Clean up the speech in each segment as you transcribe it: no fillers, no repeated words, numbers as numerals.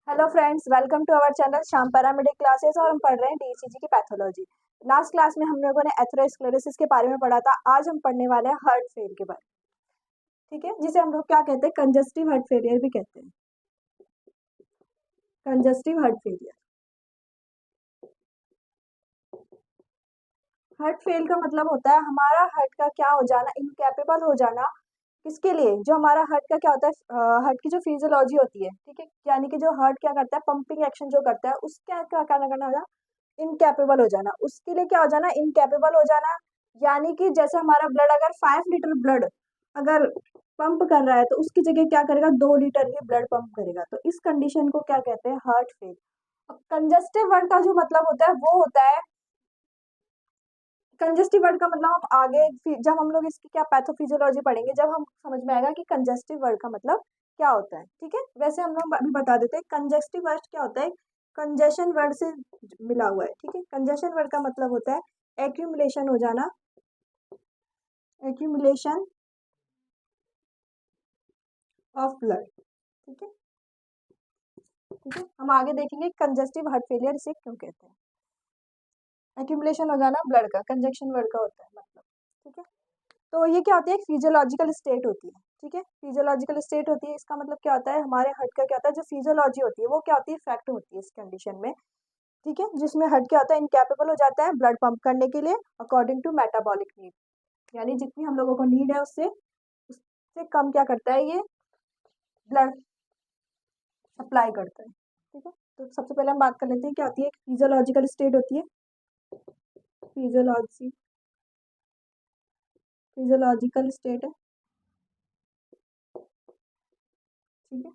Hello friends, welcome to our channel Shyam paramedic classes और हम पढ़ रहे हैं डीईसीजी की पैथोलॉजी। लास्ट क्लास में हम लोगों ने एथेरोस्क्लेरोसिस के बारे में पढ़ा था। आज हम पढ़ने वाले हैं हार्ट फेल के बारे में, ठीक है, जिसे हम लोग क्या कहते हैं, कंजस्टिव हार्ट फेलियर भी कहते हैं। Congestive heart failure, heart fail का मतलब होता है हमारा हार्ट का क्या हो जाना, इनकैपेबल हो जाना। किसके लिए? जो हमारा हार्ट का क्या होता है, हार्ट की जो फिजियोलॉजी होती है, ठीक है, यानी कि जो हार्ट क्या करता है, पंपिंग एक्शन जो करता है, उसका क्या करना होगा, इनकैपेबल हो जाना। उसके लिए क्या हो जाना, इनकैपेबल हो जाना। यानी कि जैसे हमारा ब्लड अगर 5 लीटर ब्लड अगर पंप कर रहा है तो उसकी जगह क्या करेगा, 2 लीटर ही ब्लड पंप करेगा। तो इस कंडीशन को क्या कहते हैं, हार्ट फेल। कंजस्टिव वर्ड का जो मतलब होता है वो होता है, कंजस्टिव वर्ड का मतलब हम आगे जब हम लोग इसकी क्या पैथोफिजियोलॉजी पढ़ेंगे, जब हम समझ में आएगा कि कंजस्टिव वर्ड का मतलब क्या होता है। ठीक है, वैसे हम लोग अभी बता देते हैं कंजस्टिव वर्ड क्या होता है। कंजेशन वर्ड से मिला हुआ है, ठीक है। कंजेशन वर्ड का मतलब होता है एक्यूमुलेशन हो जाना, एक्यूमुलेशन ऑफ ब्लड। ठीक है, ठीक है, हम आगे देखेंगे कंजस्टिव हार्ट फेलियर इसे क्यों कहते हैं। एक्यूमुलेशन हो जाना ब्लड का कंजक्शन वर्ड का होता है मतलब, ठीक है। तो ये क्या होती है, एक फिजियोलॉजिकल स्टेट होती है, ठीक है, फिजियोलॉजिकल स्टेट होती है। इसका मतलब क्या होता है, हमारे हार्ट का क्या होता है, जो फिजियोलॉजी होती है वो क्या होती है, इफेक्ट होती है इस कंडीशन में, ठीक है, जिसमें हार्ट क्या होता है, इनकैपेबल हो जाता है ब्लड पंप करने के लिए अकॉर्डिंग टू मेटाबॉलिक नीड। यानी जितनी हम लोगों को नीड है उससे कम क्या करता है ये ब्लड सप्लाई करता है, ठीक है। तो सबसे पहले हम बात कर लेते हैं क्या होती है, एक फिजियोलॉजिकल स्टेट होती है, फिजियोलॉजी फिजियोलॉजिकल स्टेट है, ठीक है।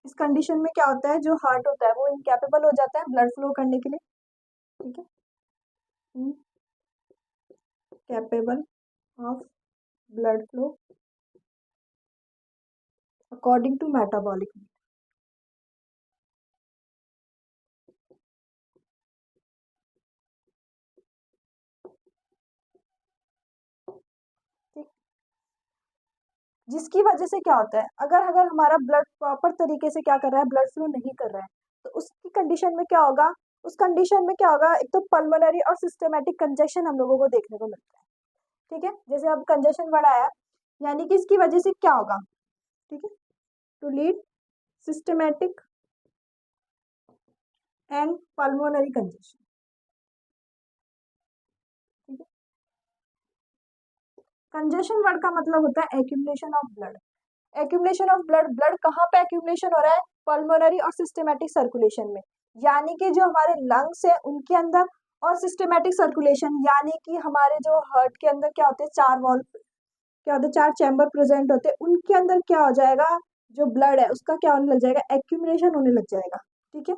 इस कंडीशन में क्या होता है, जो हार्ट होता है वो इनकैपेबल हो जाता है ब्लड फ्लो करने के लिए, ठीक है, incapable of blood flow according to metabolic. ठीक, जिसकी वजह से क्या होता है, अगर अगर हमारा ब्लड प्रॉपर तरीके से क्या कर रहा है, ब्लड फ्लो नहीं कर रहा है, तो उसकी कंडीशन में क्या होगा, उस कंडीशन में क्या होगा, एक तो पल्मोनरी और सिस्टेमेटिक कंजेशन हम लोगों को देखने को मिलता है, ठीक है। जैसे अब कंजेशन बढ़ाया, यानी कि इसकी वजह से क्या होगा, ठीक है, to lead systematic and pulmonary congestion, ठीक है। कंजेशन वर्ड का मतलब होता है accumulation of blood. Accumulation of blood, blood कहाँ पे एक्यूमुलेशन हो रहा है, पल्मोनरी और सिस्टेमेटिक सर्कुलेशन में। यानी कि जो हमारे लंग्स है उनके अंदर, और सिस्टेमेटिक सर्कुलेशन यानी कि हमारे जो हार्ट के अंदर क्या होते हैं, 4 वॉल्व क्या होते हैं, 4 चैम्बर प्रेजेंट होते हैं, उनके अंदर क्या हो जाएगा, जो ब्लड है उसका क्या होने लग जाएगा, एक्यूमुलेशन होने लग जाएगा, ठीक है।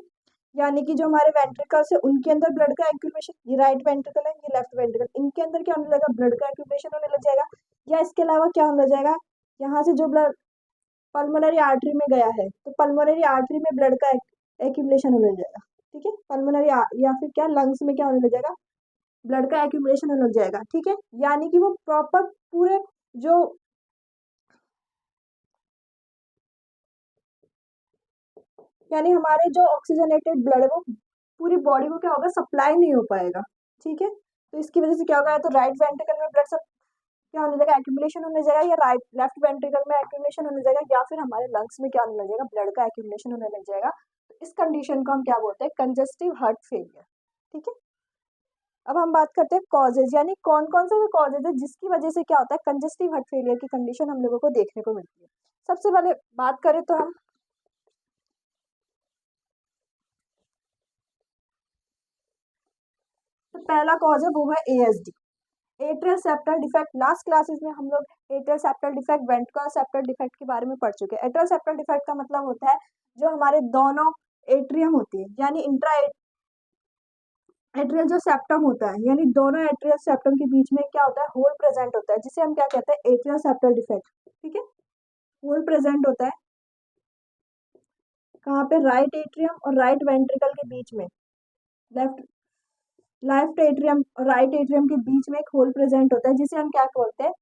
यानी कि जो हमारे वेंट्रिकल्स है उनके अंदर ब्लड का एक्यूमुलेशन, ये राइट वेंट्रिकल है, ये लेफ्ट वेंट्रिकल, इनके अंदर क्या होने लगेगा, ब्लड का एक्यूमुलेशन होने लग जाएगा। या इसके अलावा क्या होने लग जाएगा, यहाँ से जो ब्लड पल्मोनरी आर्टरी में गया है तो पल्मोनरी आर्टरी में ब्लड का एक्यूमुलेशन होने लग जाएगा, ठीक है। पल्मोनरी या फिर क्या लंग्स में क्या होने लग जाएगा, ब्लड का एक्यूमुलेशन होने लग जाएगा, ठीक है। यानी कि वो प्रॉपर पूरे जो, यानी हमारे जो ऑक्सीजनेटेड ब्लड है वो पूरी बॉडी को क्या होगा, सप्लाई नहीं हो पाएगा, ठीक है। तो इसकी वजह से क्या होगा, या तो राइट वेंट्रिकल में ब्लड सब क्या होने लगेगा, एक्यूमुलेशन होने जाएगा, या राइट लेफ्ट वेंट्रिकल में एक्यूमुलेशन होने जाएगा, या फिर हमारे लंग्स में क्या होने लग जाएगा, ब्लड का एक्यूमुलेशन होने लग जाएगा। तो इस कंडीशन को हम क्या बोलते हैं, कंजेस्टिव हार्ट फेलियर, ठीक है। अब हम बात करते हैं कॉजेज, यानी कौन कौन से कॉजेज है जिसकी वजह से क्या होता है, कंजेस्टिव हार्ट फेलियर की कंडीशन हम लोगों को देखने को मिलती है। सबसे पहले बात करें तो हम, तो पहला कॉज है वो है ASD, atrial septal defect. Last classes में हम लोग atrial septal defect, ventricular septal defect के बारे में पढ़ चुके हैं। एट्रियल सेप्टल डिफेक्ट का मतलब होता है जो हमारे दोनों एट्रियम होती है, यानी इंट्रा एट्रियल जो सेप्टम होता है, यानी दोनों एट्रियल सेप्टम के बीच में क्या होता है, होल प्रेजेंट होता है, जिसे हम क्या कहते हैं, एट्रियल सेप्टल डिफेक्ट, ठीक है। होल प्रेजेंट होता है कहाँ पे, राइट एट्रियम और राइट वेंट्रिकल के बीच में, लेफ्ट लेफ्ट एट्रियम और राइट एट्रियम के बीच में एक होल प्रेजेंट होता है, जिसे हम क्या बोलते हैं,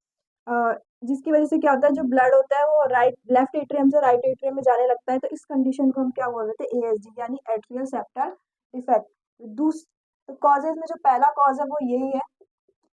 जिसकी वजह से क्या होता है, जो ब्लड होता है वो लेफ्ट एट्रियम से राइट एट्रियम में जाने लगता है, तो इस कंडीशन को हम क्या बोल रहे थे, एएसडी यानी एट्रियल सेप्टल डिफेक्ट। तो कॉजेज में जो पहला कॉज है वो यही है,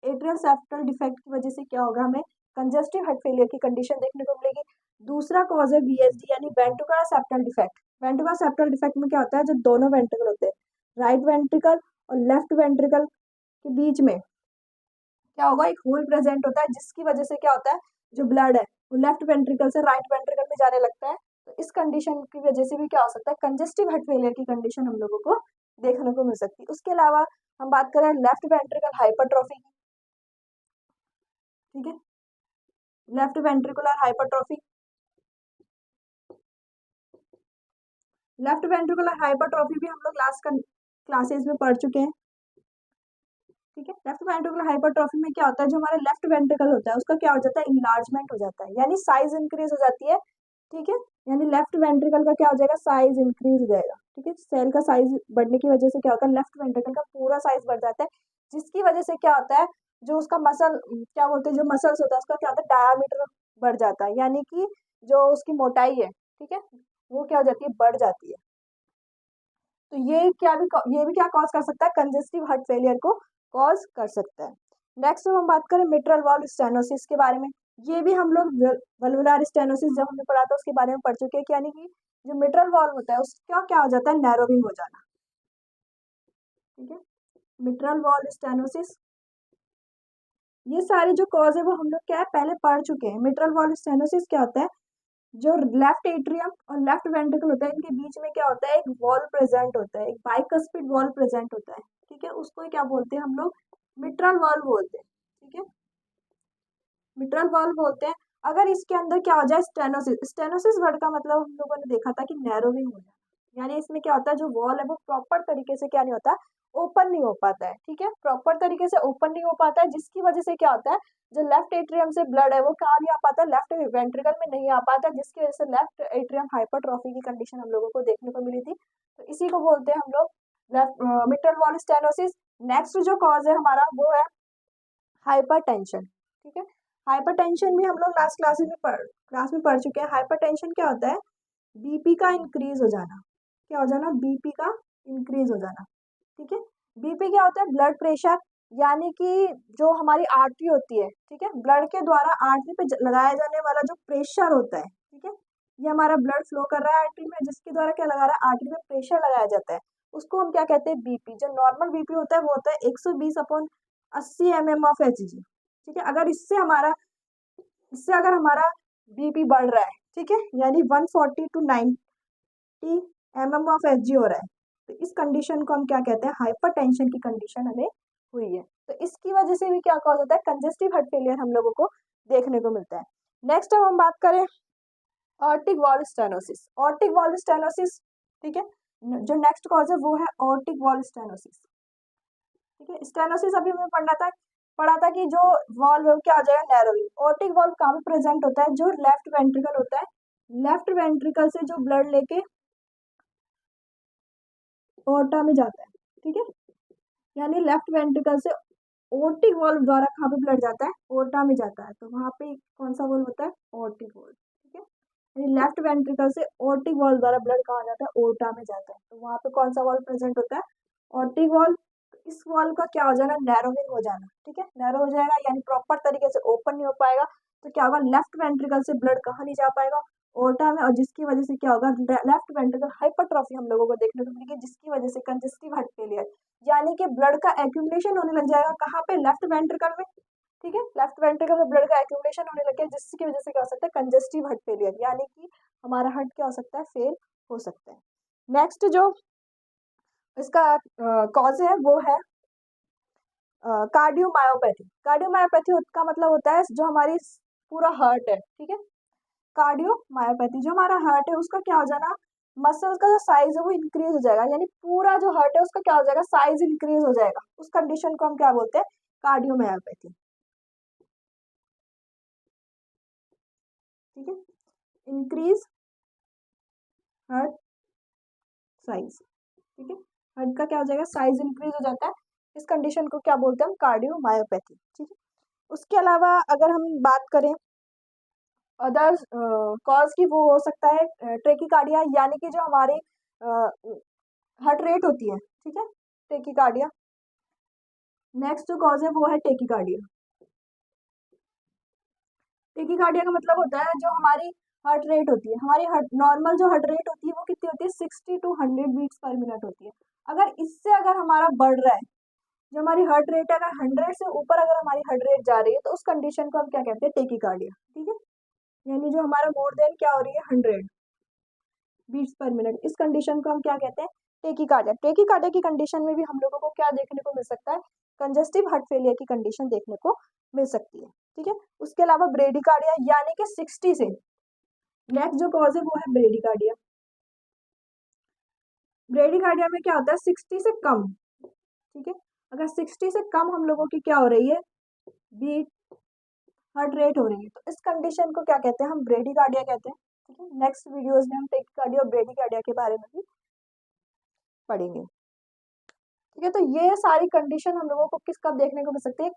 एट्रियल सेप्टल डिफेक्ट की वजह से क्या होगा, हमें कंजेस्टिव हार्ट फेलियर की कंडीशन देखने को मिलेगी। दूसरा कॉज है वीएसडी यानी ventricular septal defect. Ventricular septal defect में क्या होता है, जो दोनों वेंट्रिकल होते हैं, राइट वेंट्रिकल और लेफ्ट वेंट्रिकल के बीच में क्या होगा, एक होल प्रेजेंट होता है, जिसकी वजह से क्या होता है, जो ब्लड है वो लेफ्ट वेंट्रिकल से राइट वेंट्रिकल में जाने लगता है। तो इस कंडीशन की वजह से भी क्या हो सकता है, कंजेस्टिव हार्ट फेलियर की कंडीशन हम लोगों को देखने को मिल सकती है। उसके अलावा हम बात करें लेफ्ट वेंट्रिकल हाइपरट्रॉफी की, ठीक है, left ventricular hypertrophy, left ventricular hypertrophy भी हम लोग क्लासेस में पढ़ चुके हैं, ठीक है। लेफ्ट वेंट्रिकुलर हाइपरट्रॉफी में क्या होता है, जो हमारा लेफ्ट वेंट्रिकल होता है उसका क्या हो जाता है, इनलार्जमेंट हो जाता है, यानी साइज इंक्रीज हो जाती है, ठीक है। यानी लेफ्ट वेंट्रिकल का क्या हो जाएगा, साइज इंक्रीज हो जाएगा, ठीक है। सेल का साइज बढ़ने की वजह से क्या होता है, लेफ्ट वेंट्रिकल का पूरा साइज बढ़ जाता है, जिसकी वजह से क्या होता है, जो उसका मसल क्या बोलते हैं, जो मसल्स होता है उसका क्या होता है, डायामीटर बढ़ जाता है, यानी कि जो उसकी मोटाई है, ठीक है, वो क्या हो जाती है, बढ़ जाती है। तो ये भी क्या कॉज कर सकता है, कंजेस्टिव हार्ट फेलियर को कॉज कर सकता है। नेक्स्ट हम बात करें मिट्रल वॉल्व स्टेनोसिस के बारे में। ये भी हम लोग वल्वुलर स्टेनोसिस जब हमने पढ़ा था उसके बारे में पढ़ चुके हैं, यानी कि जो मिट्रल वॉल्व होता है उसका क्या हो जाता है, नैरोविंग हो जाना, ठीक है। मिट्रल वॉल्व स्टेनोसिस, ये सारे जो कॉज है वो हम लोग क्या है पहले पढ़ चुके हैं। मिट्रल वॉल्व स्टेनोसिस क्या होता है, जो लेफ्ट एट्रियम और लेफ्ट वेंट्रिकल होता है इनके बीच में क्या होता है, एक वॉल प्रेजेंट होता है, एक बाइकस्पिड वॉल प्रेजेंट होता है, ठीक है। उसको क्या बोलते हैं हम लोग, मिट्रल वॉल बोलते हैं, ठीक है, मिट्रल वॉल बोलते हैं। अगर इसके अंदर क्या हो जाए, स्टेनोसिस, स्टेनोसिस वर्ड का मतलब हम लोगों ने देखा था कि नैरोविंग हो जाए, यानी इसमें क्या होता है, जो वॉल है वो प्रॉपर तरीके से क्या नहीं होता, ओपन नहीं हो पाता है, ठीक है, प्रॉपर तरीके से ओपन नहीं हो पाता है, जिसकी वजह से क्या होता है, जो लेफ्ट एट्रियम से ब्लड है वो कहाँ नहीं आ पाता, लेफ्ट वेंट्रिकल में नहीं आ पाता, जिसकी वजह से लेफ्ट एट्रियम हाइपरट्रॉफी की कंडीशन हम लोगों को देखने को मिली थी। तो इसी को बोलते हैं हम लोग left mitral valve stenosis. Next जो कॉज है हमारा वो है हाइपरटेंशन, ठीक है। हाइपरटेंशन भी हम लोग क्लास में पढ़ चुके हैं। हाइपरटेंशन क्या होता है, बीपी का इंक्रीज हो जाना, क्या हो जाना, बीपी का इंक्रीज हो जाना, ठीक है। बीपी क्या होता है, ब्लड प्रेशर, यानी कि जो हमारी आर्टरी होती है, ठीक है, ब्लड के द्वारा आर्टरी पे लगाया जाने वाला जो प्रेशर होता है, ठीक है, ये हमारा ब्लड फ्लो कर रहा है आर्टरी में, जिसके द्वारा क्या लगा रहा है, आर्टरी में प्रेशर लगाया जाता है, उसको हम क्या कहते हैं, बीपी। जो नॉर्मल बीपी होता है वो होता है 120/80 ऑफ एचजी, ठीक है। इससे अगर हमारा बीपी बढ़ रहा है, ठीक है, यानी 140/90 ऑफ एचजी हो रहा है, तो इस कंडीशन को हम क्या कहते हैं, हाइपरटेंशन की कंडीशन हमें हुई है। तो इसकी वजह से भी क्या कॉज होता है, कंजेस्टिव हार्ट फेलियर हम लोगों को देखने को मिलता है। नेक्स्ट अब हम बात करें aortic valve stenosis. Aortic valve stenosis, ठीक है, जो नेक्स्ट कॉज है वो है ऑर्टिक वॉल्व स्टेनोसिस, ठीक है। स्टेनोसिस अभी हमें पढ़ा था कि जो वॉल्व है वो क्या आ जाएगा, नैरोइंग। ऑर्टिक वॉल्व कहाँ पे प्रेजेंट होता है, जो लेफ्ट वेंट्रिकल होता है, लेफ्ट वेंट्रिकल से जो ब्लड लेके ओर्टा में जाता है, ठीक है, यानी लेफ्ट वेंट्रिकल से ओर्टिक वॉल्व द्वारा कहाँ पे ब्लड जाता है, ओर्टा में जाता है, तो वहां पे कौन सा वॉल्व होता है, ऑर्टिक वॉल्व, ठीक है। यानी लेफ्ट वेंट्रिकल से ऑर्टिक वॉल्व द्वारा ब्लड कहाँ जाता है, ओर्टा में जाता है, तो वहां पे कौन सा वॉल्व प्रेजेंट होता है, ऑर्टिक वॉल्व। इस वॉल्व का क्या हो जाना, नैरोविंग हो जाना, ठीक है, नैरो हो जाएगा, यानी प्रॉपर तरीके से ओपन नहीं हो पाएगा, तो क्या होगा, लेफ्ट वेंट्रिकल से ब्लड कहाँ नहीं जा पाएगा, ओर्टा में, और जिसकी वजह से क्या होगा, लेफ्ट वेंट्रिकल हाइपरट्रॉफी हम लोगों को देखने को मिलेगी, जिसकी वजह से कंजेस्टिव हार्ट फेलियर, यानी कि ब्लड का एक्यूमुलेशन होने लग जाएगा कहाँ पे, लेफ्ट वेंट्रिकल में, ठीक है, लेफ्ट वेंट्रिकल में ब्लड का एक्यूमुलेशन होने लग गया, जिसकी वजह से क्या हो सकता है, कंजेस्टिव हार्ट फेलियर, यानी कि हमारा हार्ट क्या हो सकता है, फेल हो सकता है। नेक्स्ट जो इसका कॉज है वो है कार्डियोमायोपैथी। कार्डियोमायोपैथी का मतलब होता है जो हमारी पूरा हार्ट है, ठीक है, कार्डियोमायोपैथी, जो हमारा हार्ट है उसका क्या हो जाना, मसल्स का जो साइज है वो इंक्रीज हो जाएगा, यानी पूरा जो हार्ट है उसका क्या हो जाएगा, साइज इंक्रीज हो जाएगा, उस कंडीशन को हम क्या बोलते हैं, कार्डियोमायोपैथी, ठीक है, इंक्रीज हार्ट साइज, ठीक है, हार्ट का क्या हो जाएगा, साइज इंक्रीज हो जाता है, इस कंडीशन को क्या बोलते हैं हम, कार्डियोमायोपैथी, ठीक है। उसके अलावा अगर हम बात करें अदर कॉज की, वो हो सकता है ट्रेकिकार्डिया, यानी कि जो हमारी हार्ट रेट होती है, ठीक है, टेकिकार्डिया। नेक्स्ट जो कॉज है वो है टेकिकार्डिया। टेकिकार्डिया का मतलब होता है जो हमारी हार्ट रेट होती है, हमारी हार्ट नॉर्मल जो हार्ट रेट होती है वो कितनी होती है, 60 to 100 बीट्स पर मिनट होती है। अगर इससे अगर हमारा बढ़ रहा है, जो हमारी हार्ट रेट है, अगर 100 से ऊपर अगर हमारी हार्ट रेट जा रही है, तो उस कंडीशन को हम क्या कहते हैं, टेकिकार्डिया, ठीक है। यानी जो हमारा मोर देन क्या हो रही है, 100 बीट्स पर मिनट, इस कंडीशन को हम क्या कहते हैं, टेकिकार्डिया। टेकिकार्डिया की कंडीशन में भी हम लोगों को क्या देखने को मिल सकता है, कंजस्टिव हार्ट फेलियर की कंडीशन देखने को मिल सकती है, ठीक है। उसके अलावा ब्रेडिकार्डिया, यानी कि 60 से, नेक्स्ट जो कॉज है वो है ब्रेडिकार्डिया। ब्रेडिकार्डिया में क्या होता है, 60 से कम, ठीक है। अगर 60 से कम हम लोगों की क्या हो रही है, बीट हार्ट रेट हो रही है, तो इस कंडीशन को क्या कहते हैं, हम ब्रेडिकार्डिया कहते हैं, ठीक है। नेक्स्ट वीडियोस में हम टेकिकार्डिया और ब्रेडिकार्डिया के बारे में भी पढ़ेंगे, ठीक है। तो ये सारी कंडीशन हम लोगों को किस कब देखने को मिल सकती है,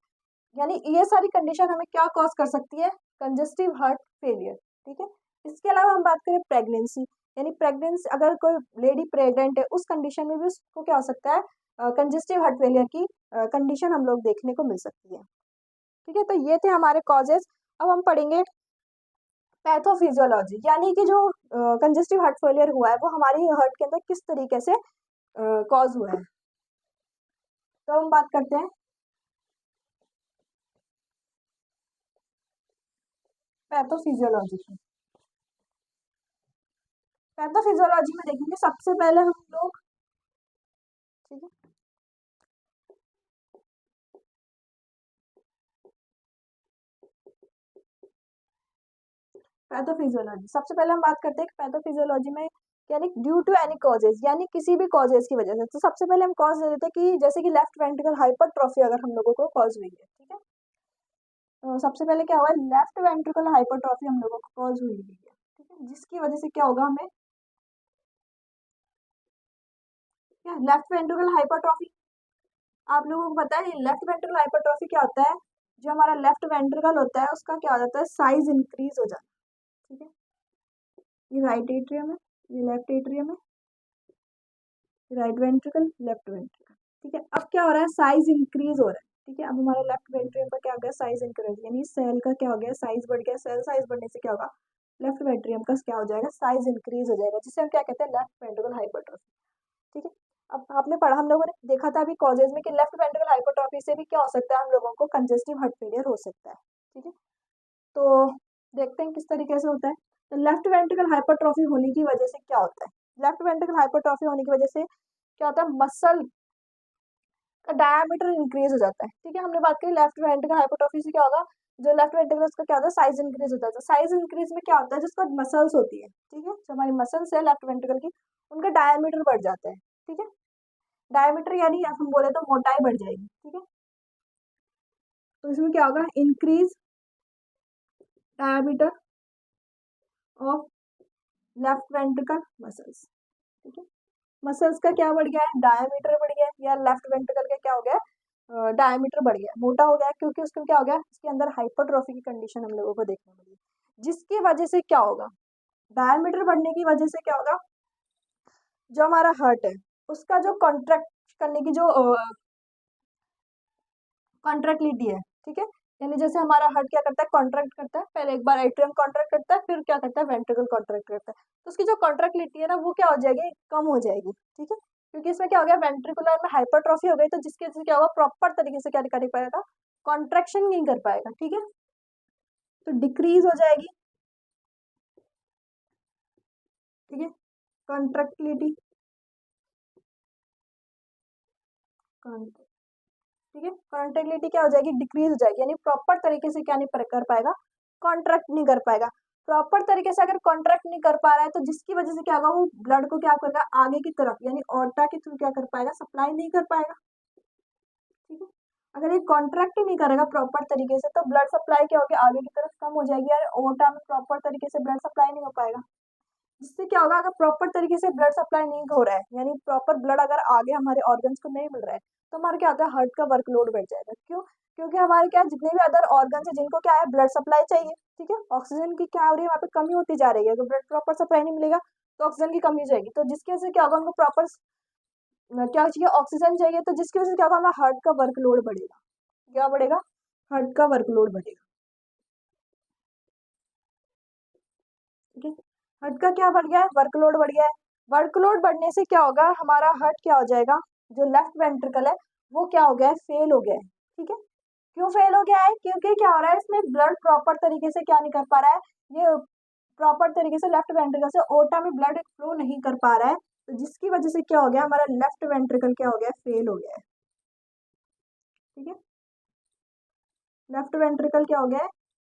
यानी ये सारी कंडीशन हमें क्या कॉज कर सकती है, कंजस्टिव हार्ट फेलियर, ठीक है। इसके अलावा हम बात करें प्रेगनेंसी, यानी प्रेगनेंसी, अगर कोई लेडी प्रेग्नेंट है, उस कंडीशन में भी उसको क्या हो सकता है, कंजस्टिव हार्ट फेलियर की कंडीशन हम लोग देखने को मिल सकती है, ठीक है। तो ये थे हमारे कॉजेज। अब हम पढ़ेंगे पैथोफिजियोलॉजी, यानी कि जो कंजस्टिव हार्ट फेलियर हुआ है वो हमारी हार्ट के अंदर किस तरीके से कॉज हुआ है। तो हम बात करते हैं पैथोफिजियोलॉजी की। पैथोफिजियोलॉजी में देखेंगे सबसे पहले हम लोग, ठीक है, पैथोफिजियोलॉजी सबसे पहले हम बात करते हैं कि पैथोफिजियोलॉजी में, यानी ड्यू टू एनी कॉजेज, यानी किसी भी कॉजेज की वजह से। तो सबसे पहले हम कॉज दे देते हैं कि जैसे कि लेफ्ट वेंट्रिकल हाइपरट्रॉफी अगर हम लोगों को कॉज हुई है, ठीक है। तो सबसे पहले क्या हुआ, लेफ्ट वेंट्रिकल हाइपरट्रॉफी हम लोगों को कॉज हुई है, ठीक है, जिसकी वजह से क्या होगा, हमें क्या, लेफ्ट वेंट्रिकल हाइपरट्रॉफी, आप लोगों को पता है लेफ्ट वेंट्रिकल हाइपरट्रॉफी क्या होता है, जो हमारा लेफ्ट वेंट्रिकल होता है उसका क्या हो जाता है, साइज इंक्रीज हो जाता है, ठीक है। ये राइट एट्रियम है, ये लेफ्ट एट्रियम है, राइट वेंट्रिकल, लेफ्ट वेंट्रिकल, ठीक है। अब क्या हो रहा है, साइज इंक्रीज हो रहा है, ठीक है। अब हमारे लेफ्ट वेंट्रिकल का क्या हो गया, साइज इंक्रीज, यानी सेल का क्या हो गया, साइज बढ़ गया। सेल साइज बढ़ने से क्या होगा, लेफ्ट वेंट्रियम का क्या हो जाएगा, साइज इंक्रीज हो जाएगा, जिसे हम क्या कहते हैं, लेफ्ट वेंट्रिकल हाइपरट्रॉफी, ठीक है। अब आपने पढ़ा, हम लोगों ने देखा था अभी कॉजेज में कि लेफ्ट वेंट्रिकल हाइपरट्रॉफी से भी क्या हो सकता है, हम लोगों को कंजेस्टिव हार्ट फेलियर हो सकता है, ठीक है। तो देखते हैं किस तरीके से होता है। तो लेफ्ट वेंट्रिकल हाइपरट्रॉफी होने की वजह से क्या होता है, लेफ्ट वेंट्रिकल हाइपरट्रॉफी होने की वजह से क्या होता है, मसल का डायमीटर इंक्रीज हो जाता है, ठीक है। हमने बात करी लेफ्ट वेंट्रिकल हाइपरट्रॉफी से क्या होगा, जो लेफ्ट वेंट्रिकल उसका क्या होता है, साइज इंक्रीज होता है। तो साइज इंक्रीज में क्या होता है, जिसका मसल्स होती है, ठीक है, जो हमारी मसल्स है लेफ्ट वेंट्रिकल की, उनका डायमीटर बढ़ जाता है, ठीक है। डायमीटर यानी हम बोले तो मोटाई बढ़ जाएगी, ठीक है। तो इसमें क्या होगा, increase diameter of left ventricle muscles, ठीक है। मसल्स का क्या बढ़ गया है, डायमीटर बढ़ गया है, या लेफ्ट वेंट्रिकल का क्या हो गया, डायमीटर बढ़ गया, मोटा हो गया, क्योंकि उसका क्या हो गया, इसके अंदर हाइपरट्रॉफी की कंडीशन हम लोगों को देखने मिली, जिसकी वजह से क्या होगा, डायमीटर बढ़ने की वजह से क्या होगा, जो हमारा हार्ट है उसका जो कॉन्ट्रैक्ट करने की जो कॉन्ट्रैक्टिलिटी है, ठीक है। यानी जैसे हमारा हार्ट क्या करता है, कॉन्ट्रैक्ट करता है, पहले एक बार एट्रियम कॉन्ट्रैक्ट करता है, फिर क्या करता है, वेंट्रिकल कॉन्ट्रैक्ट करता है। तो उसकी जो कॉन्ट्रैक्टिलिटी है ना, वो क्या हो जाएगी, कम हो जाएगी, ठीक है। क्योंकि इसमें क्या हो गया, वेंट्रिकुलर में हाइपरट्रॉफी हो गई, तो जिसकी वजह से क्या होगा, प्रॉपर तरीके से क्या कर पाएगा, कॉन्ट्रैक्शन नहीं कर पाएगा, ठीक है। तो डिक्रीज हो जाएगी, ठीक है, कॉन्ट्रैक्टिलिटी, ठीक है, कॉन्ट्रैक्टिलिटी क्या हो जाएगी, डिक्रीज हो जाएगी, यानी प्रॉपर तरीके से क्या नहीं कर पाएगा, कॉन्ट्रैक्ट नहीं कर पाएगा। प्रॉपर तरीके से अगर कॉन्ट्रैक्ट नहीं कर पा रहा है, तो जिसकी वजह से क्या होगा, वो ब्लड को क्या करेगा, आगे की तरफ यानी ऑर्टा के थ्रू क्या कर पाएगा, सप्लाई नहीं कर पाएगा, ठीक है। अगर ये कॉन्ट्रैक्ट ही नहीं करेगा प्रॉपर तरीके से, तो ब्लड सप्लाई क्या होगी, आगे की तरफ कम हो जाएगी, यार ऑर्टा में प्रॉपर तरीके से ब्लड सप्लाई नहीं हो पाएगा। जिससे क्या होगा, अगर प्रॉपर तरीके से ब्लड सप्लाई नहीं हो रहा है, यानी प्रॉपर ब्लड अगर आगे हमारे ऑर्गन्स को नहीं मिल रहा है, तो हमारा क्या होता है, हार्ट का वर्कलोड बढ़ जाएगा। क्यों, क्योंकि हमारे क्या जितने भी अदर ऑर्गन है जिनको क्या है ब्लड सप्लाई चाहिए, ठीक है। ऑक्सीजन की क्या हो रही है, वहाँ पे कमी होती जा रही है, अगर ब्लड प्रॉपर सप्लाई नहीं मिलेगा तो ऑक्सीजन की कमी हो जाएगी, तो जिसकी वजह से क्या होगा, उनको प्रॉपर क्या चाहिए, ऑक्सीजन चाहिए, तो जिसकी वजह से क्या होगा, हमारा हार्ट का वर्कलोड बढ़ेगा। क्या बढ़ेगा, हार्ट का वर्कलोड बढ़ेगा, ठीक है। हार्ट का क्या बढ़ गया है, वर्कलोड बढ़ गया है। वर्कलोड बढ़ने से क्या होगा, हमारा हार्ट क्या हो जाएगा, जो लेफ्ट वेंट्रिकल है वो क्या हो गया है, फेल हो गया है, ठीक है। क्यों फेल हो गया है, क्योंकि क्या हो रहा है, इसमें ब्लड प्रॉपर तरीके से क्या नहीं कर पा रहा है, ये प्रॉपर तरीके से लेफ्ट वेंट्रिकल से ओटा में ब्लड फ्लो नहीं कर पा रहा है, तो जिसकी वजह से क्या हो गया, हमारा लेफ्ट वेंट्रिकल क्या हो गया, फेल हो गया है, ठीक है। लेफ्ट वेंट्रिकल क्या हो गया है,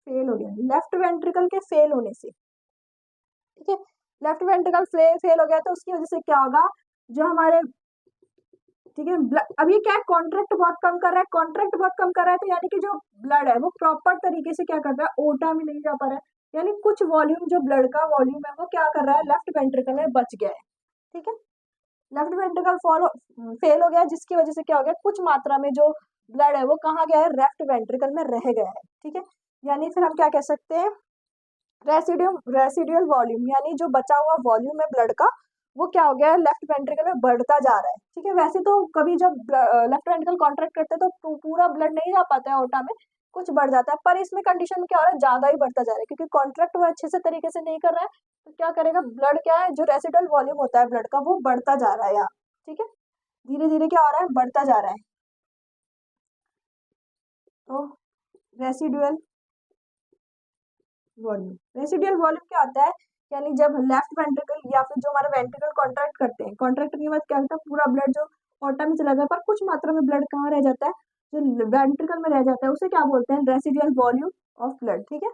फेल हो गया है। लेफ्ट वेंट्रिकल के फेल होने से, ठीक है, लेफ्ट वेंट्रिकल फेल हो गया तो उसकी वजह से क्या होगा, जो हमारे, ठीक है, अब ये क्या है, कॉन्ट्रैक्ट बहुत कम कर रहा है, कॉन्ट्रैक्ट बहुत कम कर रहा है, तो यानी कि जो ब्लड है वो प्रॉपर तरीके से क्या कर रहा है, ओटा में नहीं जा पा रहा है, यानी कुछ वॉल्यूम, जो ब्लड का वॉल्यूम है वो क्या कर रहा है, लेफ्ट वेंट्रिकल में बच गया है, ठीक है। लेफ्ट वेंट्रिकल फॉलो फेल हो गया, जिसकी वजह से क्या हो गया, कुछ मात्रा में जो ब्लड है वो कहाँ गया है, लेफ्ट वेंट्रिकल में रह गया है, ठीक है। यानी फिर हम क्या कह सकते हैं, रेसिडुअल वॉल्यूम, यानी जो बचा हुआ वॉल्यूम है ब्लड का वो क्या हो गया है, लेफ्ट वेंट्रिकल में बढ़ता जा रहा है, ठीक है। वैसे तो कभी जब लेफ्ट वेंट्रिकल कॉन्ट्रैक्ट करते हैं तो पूरा ब्लड नहीं जा पाता है ओटा में, कुछ बढ़ जाता है, पर इसमें कंडीशन में क्या हो रहा है, ज्यादा ही बढ़ता जा रहा है, क्योंकि कॉन्ट्रैक्ट वो अच्छे से तरीके से नहीं कर रहा है, तो क्या करेगा, ब्लड क्या है, जो रेसिडुअल वॉल्यूम होता है ब्लड का वो बढ़ता जा रहा है यहाँ, ठीक है, धीरे धीरे क्या हो रहा है, बढ़ता जा रहा है। तो रेसिडुअल वॉल्यूम, रेसिडुअल वॉल्यूम क्या होता है, यानी जब लेफ्ट वेंट्रिकल या फिर जो हमारे वेंट्रिकल कॉन्ट्रैक्ट करते हैं, कॉन्ट्रैक्ट करने के बाद क्या होता है, पूरा ब्लड जो ओटा में चला जाता है, पर कुछ मात्रा में ब्लड कहाँ रह जाता है, जो वेंट्रिकल में रह जाता है, उसे क्या बोलते हैं, रेसिडुअल वॉल्यूम ऑफ ब्लड, ठीक है।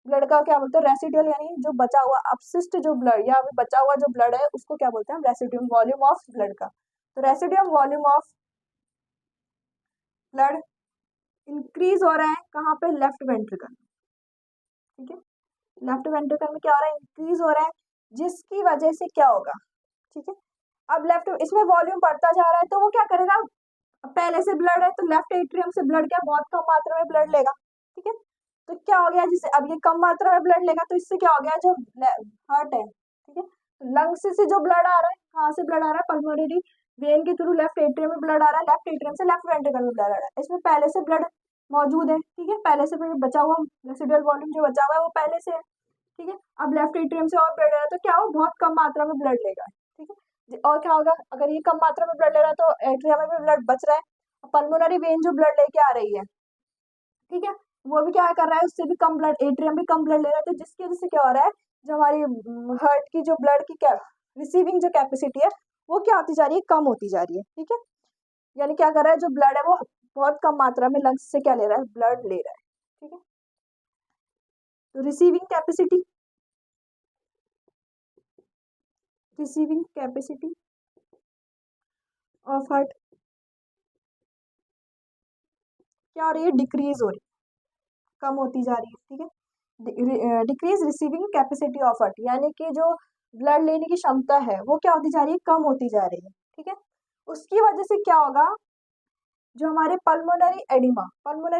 ब्लड का क्या बोलते हैं, रेसिडुअल, यानी जो बचा हुआ अपशिष्ट जो ब्लड या बचा हुआ जो ब्लड है उसको क्या बोलते हैं, रेसिडुअल वॉल्यूम ऑफ ब्लड का। तो residual volume of blood increase हो रहा है कहाँ पे, लेफ्ट वेंट्रिकल, ठीक है। लेफ्ट वेंट्रिकल में क्या हो रहा है, इंक्रीज हो रहा है, जिसकी वजह से क्या होगा, ठीक है। अब लेफ्ट इसमें वॉल्यूम बढ़ता जा रहा है, तो वो क्या करेगा, पहले से ब्लड है तो लेफ्ट एट्रियम से ब्लड क्या बहुत कम मात्रा में ब्लड लेगा, ठीक है। तो क्या हो गया, जिससे अब ये कम मात्रा में ब्लड लेगा तो इससे क्या हो गया, जो हार्ट है, ठीक है, तो लंग्स से जो ब्लड आ रहा है, कहाँ से ब्लड आ रहा है, पल्मोनरी वेन के थ्रू लेफ्ट एट्रियम में ब्लड आ रहा है, लेफ्ट एट्रियम से लेफ्ट वेंट्रिकल में ब्लड आ रहा है, इसमें पहले से ब्लड मौजूद है, ठीक है, पहले से बचा हुआ रेसिडुअल वॉल्यूम जो बचा हुआ है वो पहले से है, ठीक है। अब लेफ्ट एट्रियम से और ब्लड ले रहा है तो क्या हो, बहुत कम मात्रा में ब्लड लेगा, ठीक है। और क्या होगा, अगर ये कम मात्रा में ब्लड ले रहा है तो एट्रियम में भी ब्लड बच रहा है, पल्मोनरी वेन जो ब्लड लेके आ रही है, ठीक है, वो भी क्या कर रहा है, उससे भी कम ब्लड, एट्रियम भी कम ब्लड ले रहा है, तो जिसकी वजह से क्या हो रहा है, जो हमारी हार्ट की जो ब्लड की रिसीविंग जो कैपेसिटी है वो क्या होती जा रही है, कम होती जा रही है, ठीक है। यानी क्या कर रहा है, जो ब्लड है वो बहुत कम मात्रा में लंग्स से क्या ले रहा है, ब्लड ले रहा है, ठीक है। तो रिसीविंग कैपेसिटी ऑफ हार्ट क्या हो रही है, डिक्रीज हो रही है, कम होती जा रही है, ठीक है। Decrease receiving capacity of heart, यानी कि जो ब्लड लेने की क्षमता है वो क्या होती जा रही है, कम होती जा रही है, ठीक है। उसकी वजह से क्या होगा, जो हमारे पल्मोनरी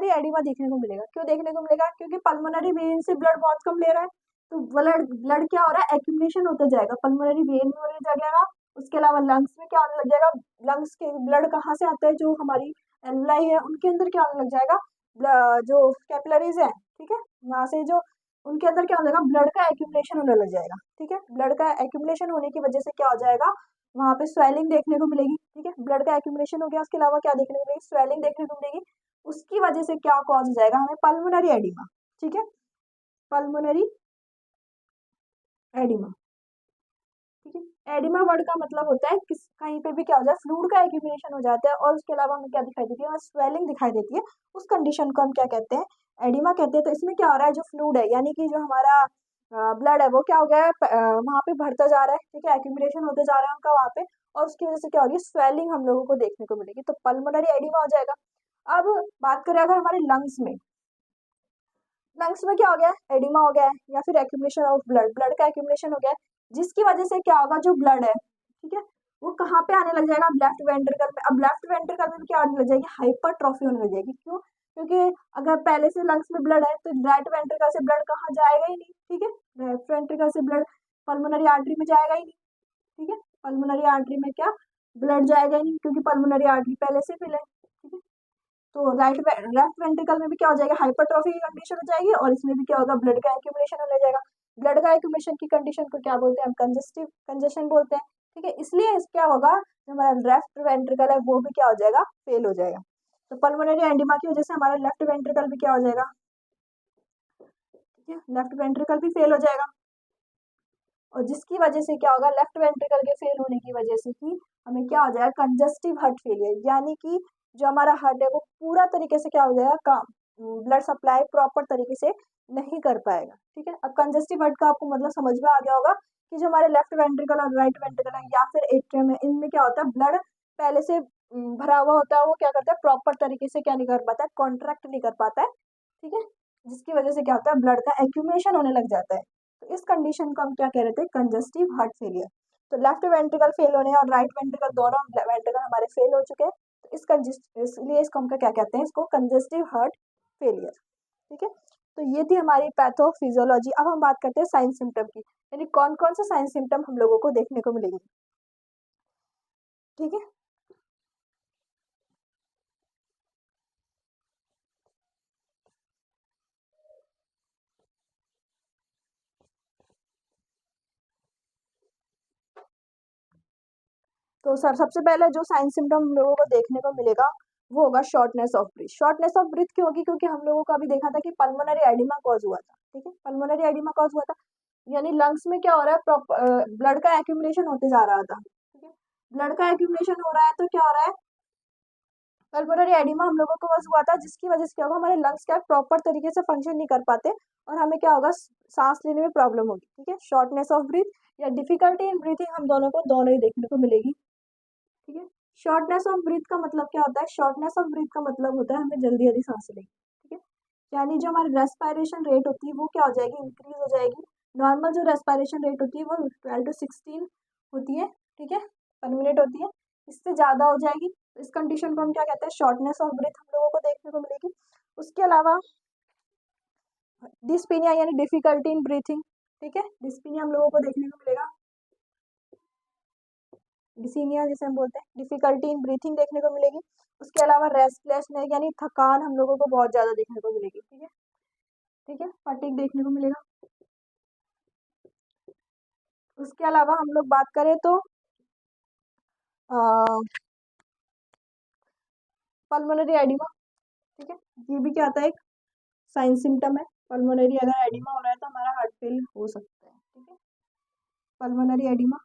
एडिमा देखने को मिलेगा, क्यों देखने को मिलेगा, क्योंकि पल्मोनरी वेन से ब्लड बहुत कम ले रहा है, तो ब्लड ब्लड क्या हो रहा है, एक्यूमुलेशन होता जाएगा, पल्मोनरी वेन में होने जाएगा, उसके अलावा लंग्स में क्या होने लग जाएगा, लंग्स के ब्लड कहाँ से आता है, जो हमारी एल्वलाई है उनके अंदर क्या होने लग जाएगा, जो कैपिलरीज है, ठीक है, वहां से जो उनके अंदर क्या हो जाएगा, ब्लड का एक्यूमुलेशन होने लग जाएगा, ठीक है। ब्लड का एक्यूमुलेशन होने की वजह से क्या हो जाएगा, वहां पे स्वेलिंग देखने को मिलेगी, ठीक है, ब्लड का एक्यूमुलेशन हो गया, उसके अलावा क्या देखने को मिलेगी, स्वेलिंग देखने को मिलेगी, उसकी वजह से क्या कॉज हो जाएगा, हमें पल्मोनरी एडिमा, ठीक है, पल्मोनरी एडिमा, ठीक है। एडिमा वर्ड का मतलब होता है किस कहीं पे भी क्या हो जाए, फ्लूइड का एक्यूमुलेशन हो जाता है, और उसके अलावा हमें क्या दिखाई देती है, स्वेलिंग दिखाई देती है, उस कंडीशन को हम क्या कहते हैं, एडिमा कहते हैं। तो इसमें क्या हो रहा है, जो फ्लूइड है यानी कि जो हमारा ब्लड है वो क्या हो गया है, वहां पे भरता जा रहा है, ठीक है, एक्यूमुलेशन होते जा रहा है उनका वहां पे, और उसकी वजह से क्या होगी, स्वेलिंग हम लोगों को देखने को मिलेगी, तो पल्मोनरी एडिमा हो जाएगा। अब बात करें अगर हमारे लंग्स में क्या हो गया, एडिमा हो गया है, या फिर एक्यूमुलेशन ऑफ ब्लड का एक्यूमुलेशन हो गया है, जिसकी वजह से क्या होगा, जो ब्लड है, ठीक है, वो कहाँ पे आने लग जाएगा, लेफ्ट वेंट्रिकल में। अब लेफ्ट वेंट्रिकल में क्या आने लग जाएगी, हाइपरट्रॉफी होने लग जाएगी, क्यों, क्योंकि अगर पहले से लंग्स में ब्लड है तो राइट वेंट्रिकल से ब्लड कहाँ जाएगा ही नहीं, ठीक है, लेफ्ट वेंट्रिकल से ब्लड पल्मोनरी आर्टरी में जाएगा ही नहीं, ठीक है, पल्मोनरी आर्टरी में क्या ब्लड जाएगा ही नहीं क्योंकि पल्मोनरी आर्टरी पहले से फिल है, ठीक है। तो लेफ्ट वेंट्रिकल में भी क्या हो जाएगा, हाइपरट्रॉफी की कंडीशन हो जाएगी और इसमें भी क्या होगा, ब्लड का एक्यूमुलेशन होने जाएगा। ब्लड का एक्यूमुलेशन की कंडीशन को क्या बोलते हैं, हम कंजेशन बोलते हैं, ठीक है। इसलिए क्या होगा, जो हमारा लेफ्ट वेंट्रिकल है वो भी क्या हो जाएगा, फेल हो जाएगा। तो पल्मोनरी एडिमा की वजह से हमारा लेफ्ट वेंट्रिकल भी क्या हो जाएगा, ठीक है, लेफ्ट वेंट्रिकल भी फेल हो जाएगा। और जिसकी वजह से क्या होगा, लेफ्ट वेंट्रिकल के फेल होने की वजह से कि हमें क्या हो जाएगा, कंजस्टिव हार्ट फेलियर, यानी कि जो हमारा हार्ट है वो पूरा तरीके से क्या हो जाएगा, काम ब्लड सप्लाई प्रॉपर तरीके से नहीं कर पाएगा, ठीक है। अब कंजस्टिव हार्ट का आपको मतलब समझ में आ गया होगा कि जो हमारे लेफ्ट वेंट्रिकल और राइट वेंट्रिकल है या फिर एट्रियम है, इनमें क्या होता है, ब्लड पहले से भरा हुआ होता है, वो क्या करता है, प्रॉपर तरीके से क्या नहीं कर पाता है, कॉन्ट्रैक्ट नहीं कर पाता है, ठीक है, जिसकी वजह से क्या होता है, ब्लड का एक्यूमुलेशन होने लग जाता है। तो इस कंडीशन को हम क्या कह रहे थे, कंजस्टिव हार्ट फेलियर। तो लेफ्ट वेंट्रिकल फेल होने और राइट वेंट्रिकल दोनों वेंट्रिकल हमारे फेल हो चुके हैं, तो इसलिए इसको हम क्या कहते हैं, इसको कंजस्टिव हार्ट फेलियर, ठीक है। तो ये थी हमारी पैथोफिजियोलॉजी। अब हम बात करते हैं साइन सिम्टम की, यानी कौन कौन से साइन सिम्टम हम लोगों को देखने को मिलेंगे, ठीक है। तो सर सबसे पहले जो साइन सिम्टम हम लोगों को देखने को मिलेगा वो होगा shortness of breath. Shortness of breath क्यों होगी, क्योंकि हम लोगों को अभी देखा था कि पल्मोनरी एडिमा कॉज हुआ था, ठीक है, पल्मोनरी एडिमा कॉज हुआ था, यानी लंग्स में क्या हो रहा है, प्रॉपर ब्लड का एक्यूमुलेशन होते जा रहा था, ठीक है, ब्लड का एक्यूमुलेशन हो रहा है तो क्या हो रहा है, पल्मोनरी एडिमा हम लोगों को बस हुआ था, जिसकी वजह से क्या होगा, हमारे लंग्स क्या प्रॉपर तरीके से फंक्शन नहीं कर पाते और हमें क्या होगा, सांस लेने में प्रॉब्लम होगी, ठीक है, शॉर्टनेस ऑफ ब्रीथ या डिफिकल्टी इन ब्रीथिंग हम दोनों को दोनों ही देखने को मिलेगी, ठीक है। शॉर्टनेस ऑफ ब्रीथ का मतलब क्या होता है, शॉर्टनेस ऑफ ब्रीथ का मतलब होता है हमें जल्दी जल्दी सांस लेंगे, ठीक है, यानी जो हमारी रेस्पिरेशन रेट होती है वो क्या हो जाएगी, इंक्रीज हो जाएगी। नॉर्मल जो रेस्पिरेशन रेट होती है वो 12 to 16 होती है, ठीक है, पर मिनट होती है, इससे ज़्यादा हो जाएगी, इस कंडीशन को हम क्या कहते हैं, शॉर्टनेस ऑफ ब्रीथ हम लोगों को देखने को मिलेगी। उसके अलावा डिस्पीनिया यानी डिफिकल्टी इन ब्रीथिंग, ठीक है, डिस्पीनिया हम लोगों को देखने को मिलेगा, डिसीनिया जिसे हम बोलते हैं, डिफिकल्टी इन ब्रीथिंग देखने को मिलेगी। उसके अलावा रेस्टलेसनेस यानी थकान हम लोगों को बहुत ज़्यादा देखने को मिलेगी, ठीक है, ठीक है, फटीग देखने को मिलेगा। उसके अलावा हम लोग बात करें तो पल्मोनरी एडिमा, ठीक है, ये भी क्या आता है, एक साइन सिम्टम है। पल्मोनरी अगर एडिमा हो रहा है तो हमारा हार्ट फेल हो सकता है, ठीक है, पल्मोनरी एडिमा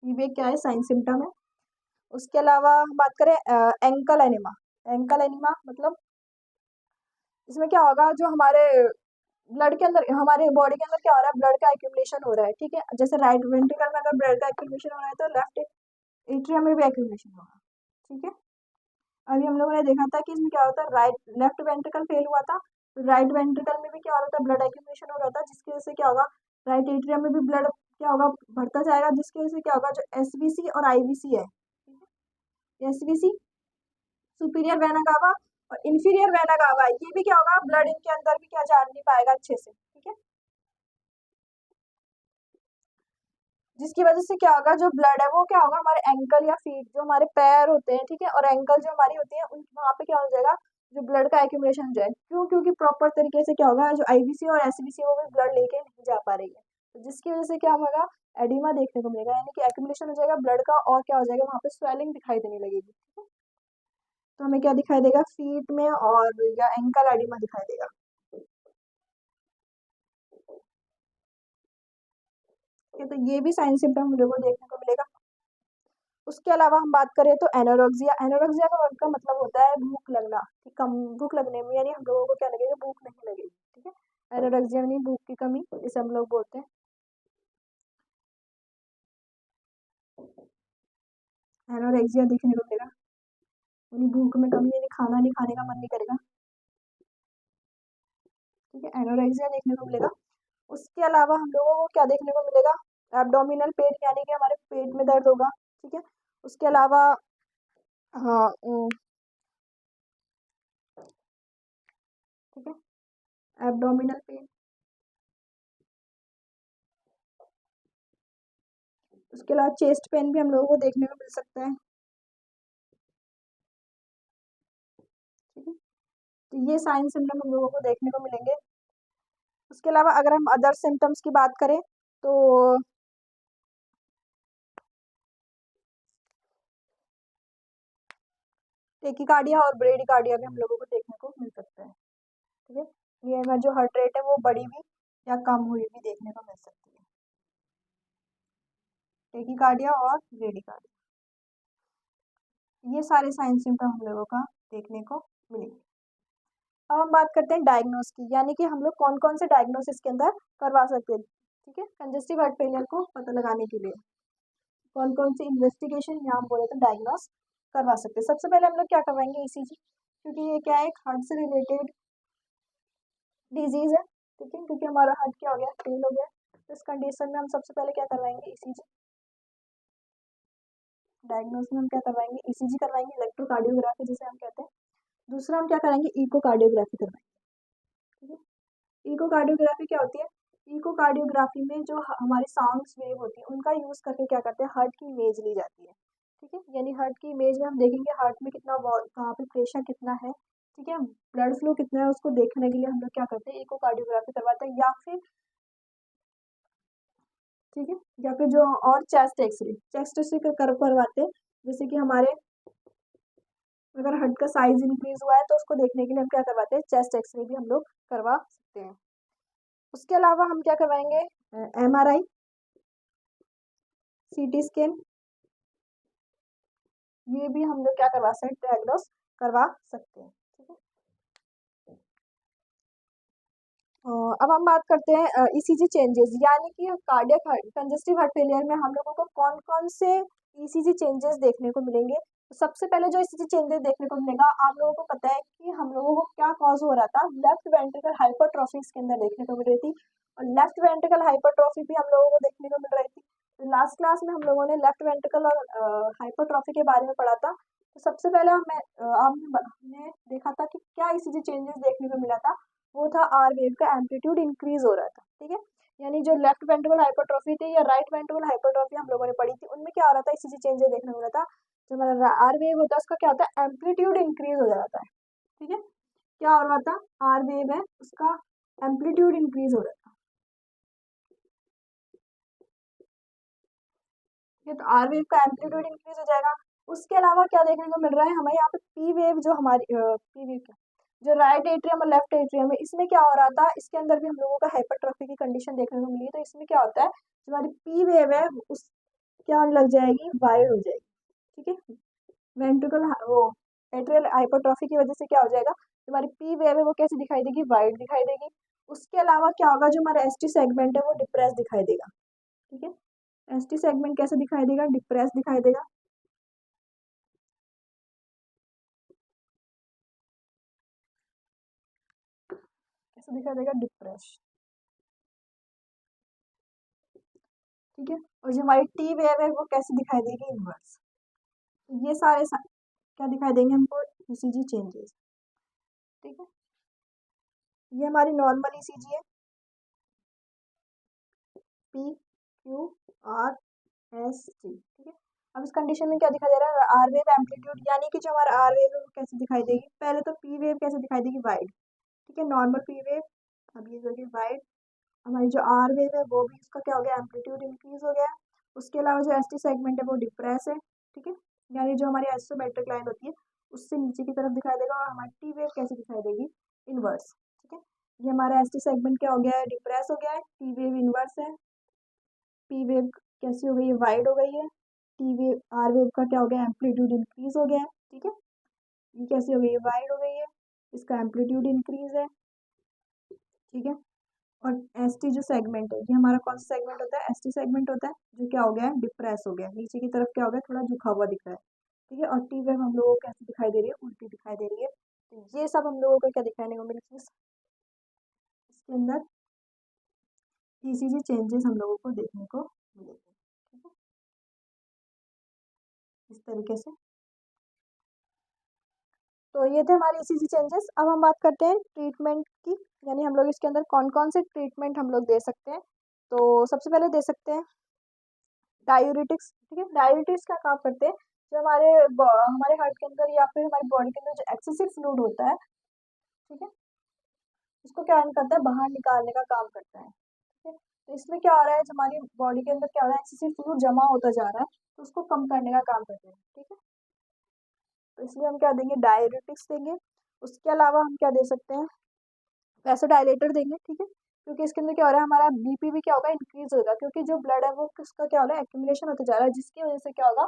ये भी क्या है, साइन सिम्टम है। उसके अलावा हम बात करें एंकल एनिमा, एंकल एनिमा मतलब इसमें क्या होगा, जो हमारे ब्लड के अंदर, हमारे बॉडी के अंदर क्या हो रहा है, ब्लड का एक्यूमुलेशन हो रहा है, ठीक है, जैसे राइट वेंट्रिकल में अगर ब्लड का एक्यूमुलेशन हो रहा है तो लेफ्ट एट्रियम में भी एक्यूमुलेशन होगा, ठीक है। अभी हम लोगों ने देखा था कि इसमें क्या होता है, राइट लेफ्ट वेंट्रिकल फेल हुआ था, तो राइट वेंट्रिकल में भी क्या हो रहा था, ब्लड एक्यूमुलेशन हो रहा था, जिसकी वजह से क्या होगा, राइट एट्रियम में भी ब्लड क्या होगा, बढ़ता जाएगा, जिसकी वजह से क्या होगा, जो एसवीसी और आईवीसी है, एसवीसी सुपीरियर वेना कावा और इंफीरियर वेना कावा, ये भी क्या होगा, ब्लड इनके अंदर भी क्या जा नहीं पाएगा अच्छे से, ठीक है, जिसकी वजह से क्या होगा, जो ब्लड है वो क्या होगा, हमारे एंकल या फीट जो हमारे पैर होते हैं, ठीक है, और एंकल जो हमारी होती है उन वहाँ पे क्या हो जाएगा, जो ब्लड का एक्यूमुलेशन हो जाए, क्यों, क्योंकि प्रॉपर तरीके से क्या होगा, जो आईवीसी और एसवीसी वो भी ब्लड लेके नहीं जा पा रही है, तो जिसकी वजह से क्या होगा, एडिमा देखने को मिलेगा, यानी कि एक्यूमुलेशन हो जाएगा ब्लड का और क्या हो जाएगा, वहाँ पे स्वेलिंग दिखाई देने लगेगी, ठीक है। तो हमें क्या दिखाई देगा, फीट में और या एंकल एडिमा दिखाई देगा, ठीक है, तो ये भी साइन सिम्टम हम लोगों को देखने को मिलेगा। उसके अलावा हम बात करें तो एनोरेक्सिया, एनोरेक्सिया का वर्ड का मतलब होता है भूख लगना, कि कम भूख लगने में, यानी हम लोगों को क्या लगेगा, भूख नहीं लगेगी, ठीक है, एनोरेक्सिया यानी भूख की कमी, इसे हम लोग बोलते हैं एनोरेक्सिया देखने को मिलेगा, यानी भूख में कमी, यानी खाना नहीं खाने का मन नहीं करेगा, ठीक है, एनोरेक्सिया देखने को मिलेगा। उसके अलावा हम लोगों को क्या देखने को मिलेगा, एब्डोमिनल पेन यानी कि हमारे पेट में दर्द होगा, ठीक है। उसके अलावा हाँ एब्डोमिनल पेन, उसके अलावा चेस्ट पेन भी हम लोगों को देखने को मिल सकता है। ठीक है, तो ये साइन सिम्टम हम लोगों को देखने को मिलेंगे। उसके अलावा अगर हम अदर सिम्टम्स की बात करें तो टेकिकार्डिया और ब्रेडिकार्डिया भी हम लोगों को देखने को मिल सकता है। ठीक है, ये में जो हार्ट रेट है वो बढ़ी भी या कम हुई भी देखने को मिल सकती है, टेकिकार्डिया और ब्रेडिकार्डिया। ये सारे साइन सिम्टम हम लोगों का देखने को मिलेंगे। अब हम बात करते हैं डायग्नोस की, यानी कि हम लोग कौन कौन से डायग्नोसिस के अंदर करवा सकते हैं। ठीक है, कंजेस्टिव हार्ट फेलियर को पता लगाने के लिए कौन कौन सी इन्वेस्टिगेशन या हम बोले तो डायग्नोस करवा सकते हैं। सबसे पहले हम लोग क्या करवाएंगे, ईसीजी, क्योंकि ये क्या है, एक हार्ट से रिलेटेड डिजीज है। ठीक है, क्योंकि हमारा हार्ट क्या हो गया, फेल हो गया, तो इस कंडीशन में हम सबसे पहले क्या करवाएंगे, ईसीजी। डायग्नोस में हम क्या करवाएंगे, ईसीजी करवाएंगे, इलेक्ट्रोकार्डियोग्राफी जिसे हम कहते हैं। दूसरा हम क्या करेंगे, इकोकार्डियोग्राफी करवाएंगे। ठीक है, इकोकार्डियोग्राफी क्या होती है, इकोकार्डियोग्राफी में जो हमारी साउंड्स वेव होती है उनका यूज करके क्या करते हैं, हार्ट की इमेज ली जाती है। ठीक है, यानी हार्ट की इमेज में हम देखेंगे हार्ट में कितना कहाँ पे प्रेशर कितना है, ठीक है, ब्लड फ्लो कितना है, उसको देखने के लिए हम लोग क्या करते हैं, इकोकार्डियोग्राफी करवाते हैं। या फिर ठीक है, या फिर जो और चेस्ट एक्सरे, चेस्ट एक्सरे करवाते हैं, जैसे कि हमारे अगर हार्ट का साइज इंक्रीज हुआ है तो उसको देखने के लिए हम क्या करवाते हैं, चेस्ट एक्सरे भी हम लोग करवा सकते हैं। उसके अलावा हम क्या करवाएंगे, एमआरआई, सीटी स्कैन, ये भी हम लोग क्या करवा सकते हैं, डायग्नोस करवा सकते हैं। ठीक है, अब हम बात करते हैं ईसीजी चेंजेस, यानी कि कार्डियक कंजेस्टिव हार्ट फेलियर में हम लोगों को कौन कौन से ईसीजी चेंजेस देखने को मिलेंगे। तो सबसे पहले जो ईसीजी चेंजेस देखने को मिलेगा, आप लोगों को पता है कि हम लोगों को क्या कॉज हो रहा था, लेफ्ट वेंट्रिकल हाइपरट्रॉफी इसके अंदर देखने को मिल रही थी, और लेफ्ट वेंट्रिकल हाइपरट्रॉफी भी हम लोगों को देखने को मिल रही थी। तो लास्ट क्लास में हम लोगों ने लेफ्ट वेंट्रिकल और हाइपरट्रॉफी के बारे में पढ़ा था। तो सबसे पहले हमने देखा था कि क्या ईसीजी चेंजेस देखने को मिला था, वो था आर वेव का एम्पलीट्यूड इंक्रीज हो रहा था। ठीक है, यानी जो लेफ्ट वेंट्रिकल हाइपरट्रॉफी थी या राइट वेंट्रिकल हाइपरट्रॉफी हम लोगों ने पढ़ी थी, उनमें क्या हो रहा था, ईसीजी चेंजेस देखने को मिला था। जो हमारा आर वेव होता है उसका क्या होता है, एम्पलीट्यूड इंक्रीज हो जाता है। ठीक है, क्या हो रहा था, आर वेव है उसका एम्पलीट्यूड इंक्रीज हो रहा था। ठीक है, तो आर वेव का एम्पलीट्यूड इंक्रीज हो जाएगा। उसके अलावा क्या देखने को मिल रहा है हमें यहाँ पे, पी वेव, जो हमारी पी वेव क्या, जो राइट एट्रियम और लेफ्ट एट्रियम है, इसमें क्या हो रहा था, इसके अंदर भी हम लोगों का हाइपरट्रॉफी की कंडीशन देखने को मिली। तो इसमें क्या होता है, जो हमारी पी वेव है उस क्या लग जाएगी, वाइड हो जाएगी। ठीक है, वेंट्रिकल वो एट्रियल हाइपरट्रॉफी की वजह से क्या हो जाएगा, जो हमारी पी वेव है वो कैसे दिखाई देगी, वाइड दिखाई देगी। उसके अलावा क्या होगा, जो हमारा एसटी सेगमेंट है वो डिप्रेस दिखाई देगा। ठीक है, एसटी सेगमेंट कैसे दिखाई देगा, डिप्रेस दिखाई देगा। कैसे दिखाई देगा, डिप्रेस। ठीक है, और जो हमारी टी वेव है वो कैसे दिखाई देगी, इनवर्स। ये सारे क्या दिखाई देंगे हमको, ईसीजी चेंजेस। ठीक है, ये हमारी नॉर्मल ईसीजी है, P Q R S T. ठीक है, अब इस कंडीशन में क्या दिखाई दे रहा है, आर वेव एम्पलीट्यूड, यानी कि जो हमारा आर वेव है वो कैसे दिखाई देगी, पहले तो पी वेव कैसे दिखाई देगी, वाइड। ठीक है, नॉर्मल पी वेव, अब ये जो वाइड, हमारी जो आर वेव है वो भी उसका क्या हो गया, एम्पलीट्यूड इंक्रीज हो गया। उसके अलावा जो एस टी सेगमेंट है वो डिप्रेस है। ठीक है, यानी जो हमारी आइसोमेट्रिक लाइन होती है उससे नीचे की तरफ दिखाई देगा, और हमारी टी वेव कैसे दिखाई देगी, इनवर्स। ठीक है, ये हमारा एस टी सेगमेंट क्या हो गया है, डिप्रेस हो गया है, टी वेव इनवर्स है, पी वेव कैसी हो गई है, वाइड हो गई है, टी वेव आर वेव का क्या हो गया, एम्पलीट्यूड इंक्रीज हो गया है। ठीक है, ये कैसी हो गई है, वाइड हो गई है, इसका एम्पलीट्यूड इंक्रीज है। ठीक है, और एस टी जो सेगमेंट है, ये हमारा कौन सा सेगमेंट होता है, एस टी सेगमेंट होता है, जो क्या हो गया है, डिप्रेस हो गया है, नीचे की तरफ क्या हो गया, थोड़ा झुका हुआ दिख रहा है। ठीक है, और टी वेव हम लोगों को कैसे दिखाई दे रही है, उल्टी दिखाई दे रही है। तो ये सब हम लोगों को क्या दिखाने को मिली, इसके अंदर ईसीजी चेंजेस हम लोगों को देखने को मिलेंगे। ठीक है, इस तरीके से तो ये थे हमारे ईसीजी चेंजेस। अब हम बात करते हैं ट्रीटमेंट की, यानी हम लोग इसके अंदर कौन कौन से ट्रीटमेंट हम लोग दे सकते हैं। तो सबसे पहले दे सकते हैं डायूरेटिक्स। ठीक है, डायूरेटिक्स क्या काम करते हैं, जो हमारे हार्ट के अंदर या फिर हमारी बॉडी के अंदर जो एक्सेसिव फ्लूइड होता है, ठीक है, उसको क्या करता है, बाहर निकालने का काम करता है। ठीक है, तो इसमें क्या हो रहा है, जो हमारी बॉडी के अंदर क्या हो रहा है, एक्सेसिव फ्लूइड जमा होता जा रहा है, तो उसको कम करने का काम करते हैं। ठीक है, तो इसलिए हम क्या देंगे, डायूरेटिक्स देंगे। उसके अलावा हम क्या दे सकते हैं, वैसोडाइलेटर देंगे। ठीक है, क्योंकि इसके अंदर क्या हो रहा है, हमारा बीपी भी क्या होगा, इंक्रीज होगा, क्योंकि जो ब्लड है वो किसका क्या हो रहा है, एक्यूमुलेशन होता जा रहा है, जिसकी वजह से क्या होगा,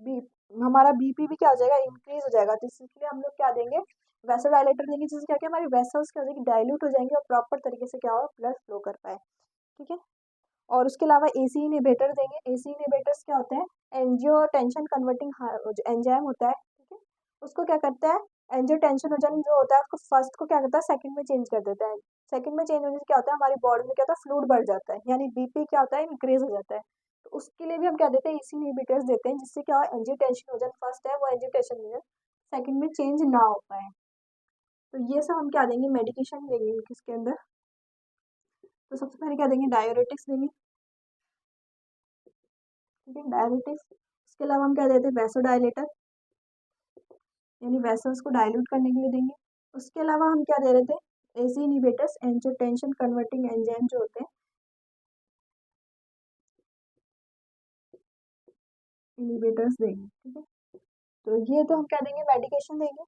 बी हमारा बीपी भी क्या हो जाएगा, इंक्रीज हो जाएगा। तो इसलिए हम लोग क्या देंगे, वैसोडाइलेटर देंगे, जिससे क्या क्या हमारी वेसल्स क्या हो जाएगी, डाइल्यूट हो जाएंगे और प्रॉपर तरीके से क्या होगा, ब्लड फ्लो कर पाए। ठीक है, और उसके अलावा एसी इनहिबिटर देंगे। एसी इनहिबिटर्स क्या होते हैं, एंजियोटेंशन कन्वर्टिंग एंजाइम होता है। ठीक है, उसको क्या करता है, एंजियोटेंसिनोजन जो होता है उसको फर्स्ट को क्या करता है, सेकंड में चेंज कर देता है। सेकंड में चेंज होने से क्या होता है, हमारी बॉडी में क्या होता है, फ्लूइड बढ़ जाता है, यानी बीपी क्या होता है, इंक्रीज हो जाता है। तो उसके लिए भी हम क्या देते हैं, एसी इनहिबिटर्स देते हैं, जिससे क्या हो, एंजियोटेंसिनोजन फर्स्ट है वो एंजियोटेंसिनोजन सेकंड में चेंज ना हो पाए। तो ये सब हम क्या देंगे, मेडिकेशन देंगे किसके अंदर। तो सबसे पहले क्या देंगे, डायूरेटिक्स देंगे। ठीक है, डायबिटिक्स। इसके अलावा हम क्या देते हैं, वैसोडाइलेटर, यानी वेसल्स को डाइल्यूट करने के लिए देंगे। उसके अलावा हम क्या दे रहे थे, AC inhibitors, angiotensin converting enzyme जो होते हैं, इनहिबिटर्स देंगे। ठीक है, तो ये तो हम क्या देंगे, मेडिकेशन देंगे।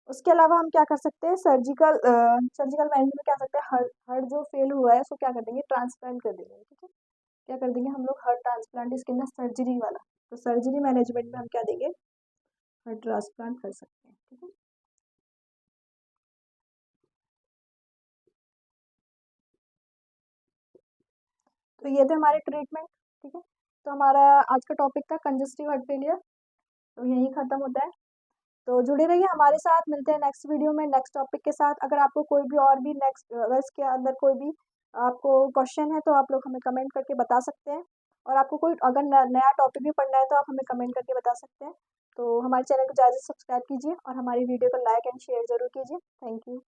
उसके अलावा हम क्या कर सकते हैं, सर्जिकल मैनेजमेंट में क्या सकते हैं, हर्ट जो फेल हुआ है उसको क्या कर देंगे, ट्रांसप्लांट कर देंगे। ठीक है, क्या कर देंगे हम लोग, हर्ट ट्रांसप्लांट, इसके अंदर सर्जरी वाला। तो सर्जरी मैनेजमेंट में हम क्या देंगे, हर्ट ट्रांसप्लांट कर सकते हैं। ठीक है, तो ये थे हमारे ट्रीटमेंट। ठीक है, तो हमारा आज का टॉपिक था कंजस्टिव हार्ट फेलियर, तो यहीं खत्म होता है। तो जुड़े रहिए हमारे साथ, मिलते हैं नेक्स्ट वीडियो में नेक्स्ट टॉपिक के साथ। अगर आपको कोई भी और भी नेक्स्ट अगर इसके अंदर कोई भी आपको क्वेश्चन है तो आप लोग हमें कमेंट करके बता सकते हैं, और आपको कोई अगर नया टॉपिक भी पढ़ना है तो आप हमें कमेंट करके बता सकते हैं। तो हमारे चैनल को ज़्यादा से सब्सक्राइब कीजिए और हमारी वीडियो को लाइक एंड शेयर जरूर कीजिए। Thank you.